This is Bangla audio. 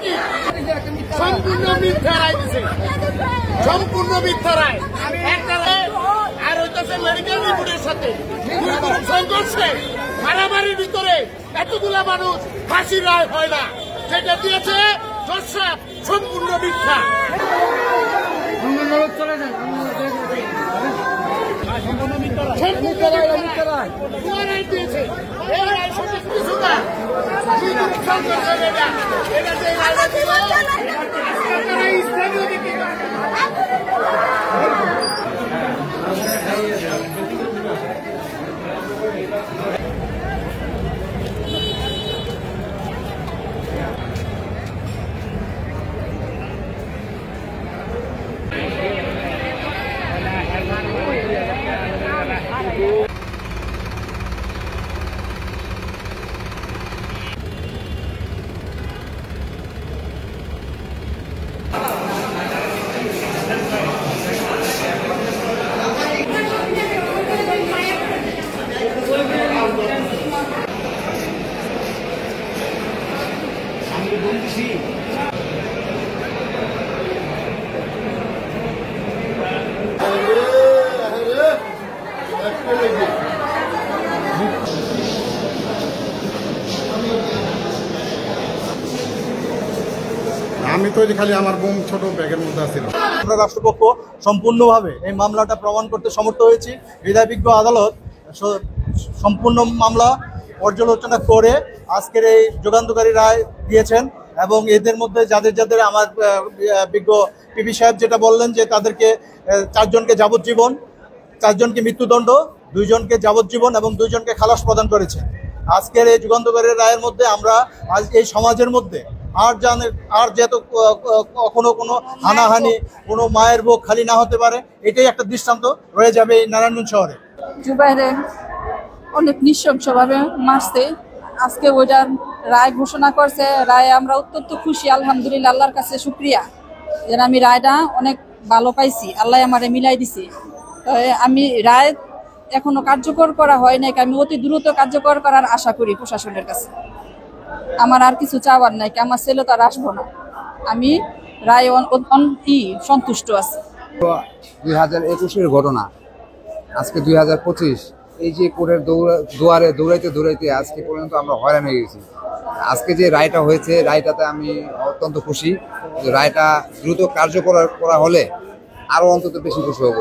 কি সম্পূর্ণ মিথ্যা রায় দিছে, সম্পূর্ণ মিথ্যা রায়। একটা রায় আর হইতেছে মেডিকেল রিপোর্টের সাথে সংঘর্ষে মারামারির ভিতরে এতগুলা মানুষ ফাঁসির রায় হয় না, যেটা দিয়েছে জজ সাহেব সম্পূর্ণ মিথ্যা। দিয়েছে এই রায় সঠিক কিছু না, ইসলামীয় দিকে আমি তো খালি আমার বোন ছোট ব্যাগের মধ্যে আছিল। আমরা রাষ্ট্রপক্ষ সম্পূর্ণভাবে এই মামলাটা প্রমাণ করতে সমর্থ হয়েছি। হৃদয়বিজ্ঞ আদালত সম্পূর্ণ মামলা পর্যালোচনা করে আজকের এই যুগান্তকারী রায় দিয়েছেন এবং এদের মধ্যে যাদের যাদের আমার বিজ্ঞ পিপি সাহেব যেটা বললেন যে তাদেরকে 4 জনকে যাবজ্জীবন, 4 জনকে মৃত্যুদণ্ড, 2 জনকে যাবজ্জীবন এবং 2 জনকে খালাস প্রদান করেছে। আজকের এই যুগান্তকারী রায়ের মধ্যে আমরা আজ এই সমাজের মধ্যে আর যেহেতু কখনো কোনো হানাহানি, কোনো মায়ের বুক খালি না হতে পারে, এটাই একটা দৃষ্টান্ত রয়ে যাবে এই নারায়ণগঞ্জ শহরে। জুবাইরে অনেক নৃশংসভাবে মারছে, আজকে ওইটার রায় ঘোষণা করছে। রায় আমরা অত্যন্ত খুশি, আলহামদুলিল্লাহ, আল্লাহর কাছে শুক্রিয়া যে আমি রায়টা অনেক ভালো পাইছি, আল্লাহ আমারে মিলাই দিছে। আমি রায় এখনো কার্যকর করা হয় নাই, আমি অতি দ্রুত কার্যকর করার আশা করি প্রশাসনের কাছে। আমার আর কিছু চাওয়ার নাই, আমার ছেলে তো আর আসবো না, আমি রায় সন্তুষ্ট আছি। 2021-এর ঘটনা, আজকে 2025, এই যে কোর্টের দুয়ারে দৌড়াইতে আজকে পর্যন্ত আমরা হয়রান হয়ে গেছি। আজকে যে রায়টা হয়েছে, রায়টাতে আমি অত্যন্ত খুশি। রায়টা দ্রুত কার্যকর করা হলে আরো অন্তত বেশি খুশি হব।